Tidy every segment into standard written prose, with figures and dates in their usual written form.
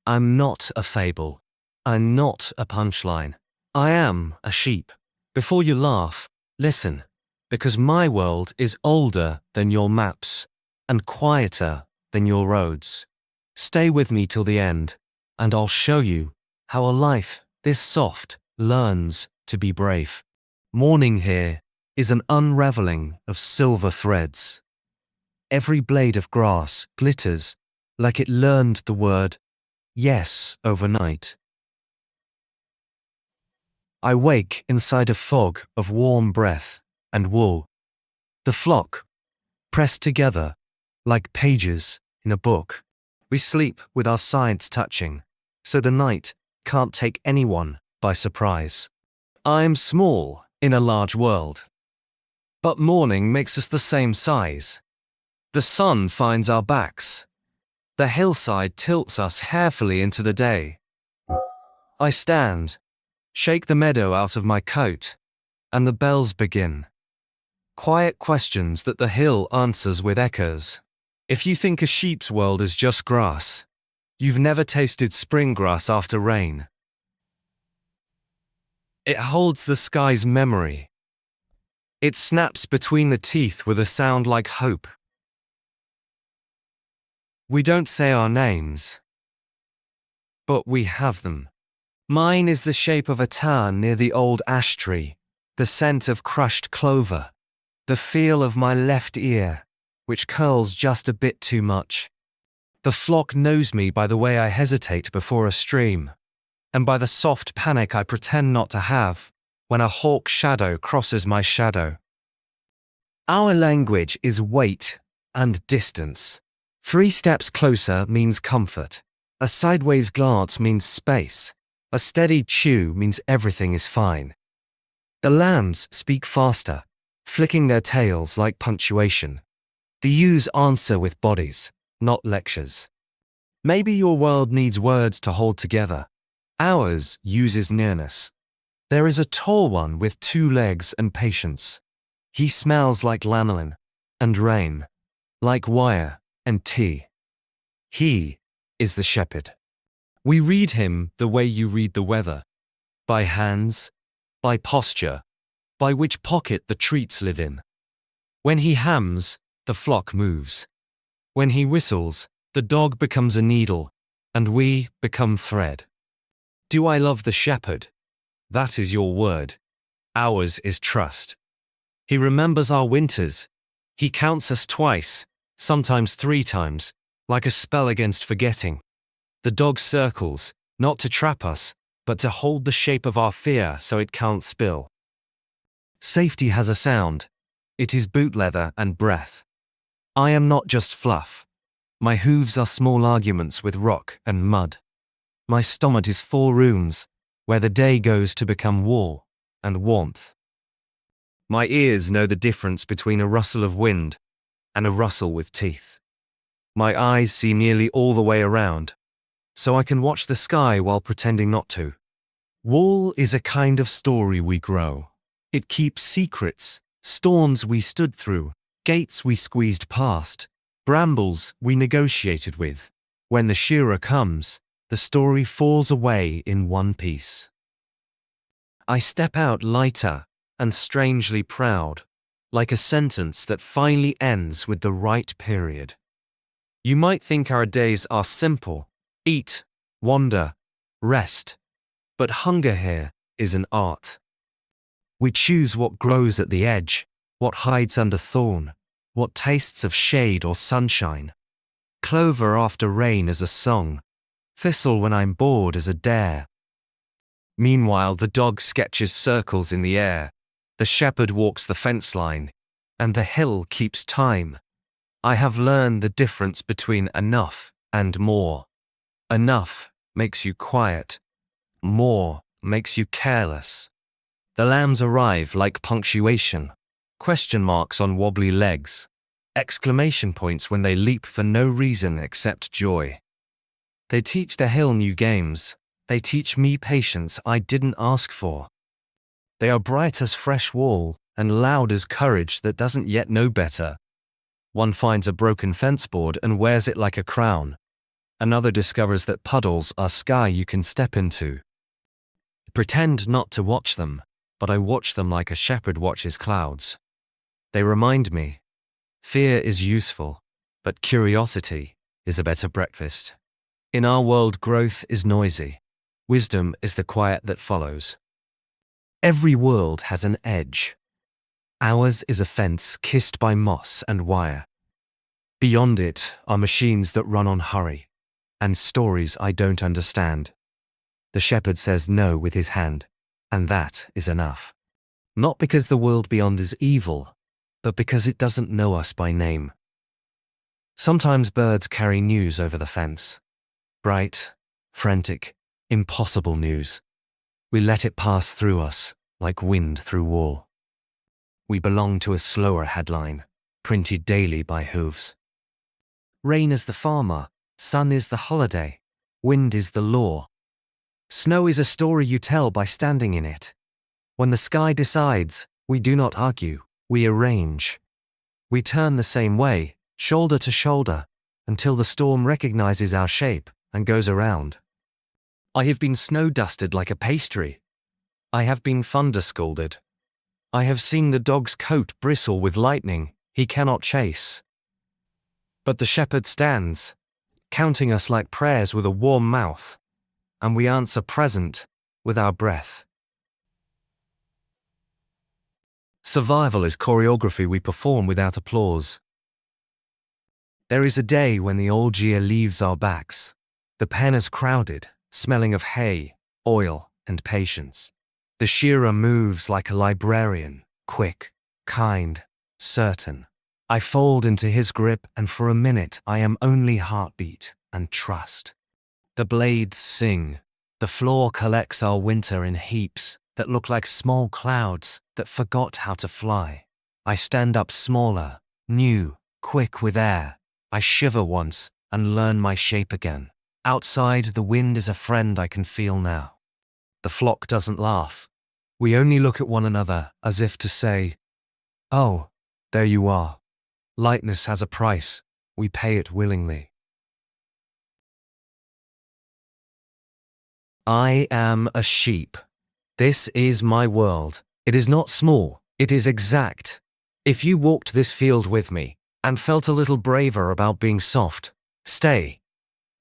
I'm not a fable. I'm not a punchline. I am a sheep. Before you laugh, listen, because my world is older than your maps and quieter than your roads. Stay with me till the end, and I'll show you how a life this soft learns to be brave. Morning here is an unraveling of silver threads. Every blade of grass glitters like it learned the word yes overnight. I wake inside a fog of warm breath and wool. The flock, pressed together like pages in a book. We sleep with our sides touching, so the night can't take anyone by surprise. I'm small in a large world, but morning makes us the same size. The sun finds our backs. The hillside tilts us carefully into the day. I stand, shake the meadow out of my coat, and the bells begin. Quiet questions that the hill answers with echoes. If you think a sheep's world is just grass, you've never tasted spring grass after rain. It holds the sky's memory. It snaps between the teeth with a sound like hope. We don't say our names, but we have them. Mine is the shape of a tarn near the old ash tree, the scent of crushed clover, the feel of my left ear, which curls just a bit too much. The flock knows me by the way I hesitate before a stream, and by the soft panic I pretend not to have when a hawk shadow crosses my shadow. Our language is weight and distance. 3 steps closer means comfort. A sideways glance means space. A steady chew means everything is fine. The lambs speak faster, flicking their tails like punctuation. The ewes answer with bodies, not lectures. Maybe your world needs words to hold together. Ours uses nearness. There is a tall one with 2 legs and patience. He smells like lanolin and rain, like wire and tea. He is the shepherd. We read him the way you read the weather, by hands, by posture, by which pocket the treats live in. When he hams, the flock moves. When he whistles, the dog becomes a needle, and we become thread. Do I love the shepherd? That is your word. Ours is trust. He remembers our winters. He counts us twice, sometimes 3 times, like a spell against forgetting. The dog circles, not to trap us, but to hold the shape of our fear so it can't spill. Safety has a sound. It is boot leather and breath. I am not just fluff. My hooves are small arguments with rock and mud. My stomach is 4 rooms, where the day goes to become wall and warmth. My ears know the difference between a rustle of wind and a rustle with teeth. My eyes see nearly all the way around, so I can watch the sky while pretending not to. Wool is a kind of story we grow. It keeps secrets, storms we stood through, gates we squeezed past, brambles we negotiated with. When the shearer comes, the story falls away in one piece. I step out lighter and strangely proud, like a sentence that finally ends with the right period. You might think our days are simple: eat, wander, rest. But hunger here is an art. We choose what grows at the edge, what hides under thorn, what tastes of shade or sunshine. Clover after rain is a song, thistle when I'm bored is a dare. Meanwhile, the dog sketches circles in the air, the shepherd walks the fence line, and the hill keeps time. I have learned the difference between enough and more. Enough makes you quiet. More makes you careless. The lambs arrive like punctuation, question marks on wobbly legs, exclamation points when they leap for no reason except joy. They teach the hill new games. They teach me patience I didn't ask for. They are bright as fresh wool and loud as courage that doesn't yet know better. One finds a broken fence board and wears it like a crown. Another discovers that puddles are sky you can step into. Pretend not to watch them, but I watch them like a shepherd watches clouds. They remind me, fear is useful, but curiosity is a better breakfast. In our world, growth is noisy. Wisdom is the quiet that follows. Every world has an edge. Ours is a fence kissed by moss and wire. Beyond it are machines that run on hurry, and stories I don't understand. The shepherd says no with his hand, and that is enough. Not because the world beyond is evil, but because it doesn't know us by name. Sometimes birds carry news over the fence. Bright, frantic, impossible news. We let it pass through us, like wind through wall. We belong to a slower headline, printed daily by hooves. Rain is the farmer, sun is the holiday, wind is the law. Snow is a story you tell by standing in it. When the sky decides, we do not argue, we arrange. We turn the same way, shoulder to shoulder, until the storm recognizes our shape and goes around. I have been snow-dusted like a pastry. I have been thunder-scalded. I have seen the dog's coat bristle with lightning he cannot chase. But the shepherd stands, counting us like prayers with a warm mouth, and we answer present with our breath. Survival is choreography we perform without applause. There is a day when the old year leaves our backs. The pen is crowded, smelling of hay, oil, and patience. The shearer moves like a librarian, quick, kind, certain. I fold into his grip, and for a minute I am only heartbeat and trust. The blades sing. The floor collects our winter in heaps that look like small clouds that forgot how to fly. I stand up smaller, new, quick with air. I shiver once and learn my shape again. Outside, the wind is a friend I can feel now. The flock doesn't laugh. We only look at one another as if to say, "Oh, there you are." Lightness has a price. We pay it willingly. I am a sheep. This is my world. It is not small. It is exact. If you walked this field with me and felt a little braver about being soft, stay.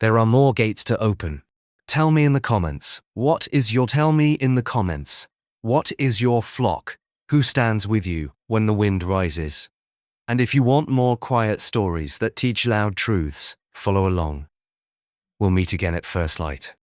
There are more gates to open. Tell me in the comments. What is your flock? Who stands with you when the wind rises? And if you want more quiet stories that teach loud truths, follow along. We'll meet again at first light.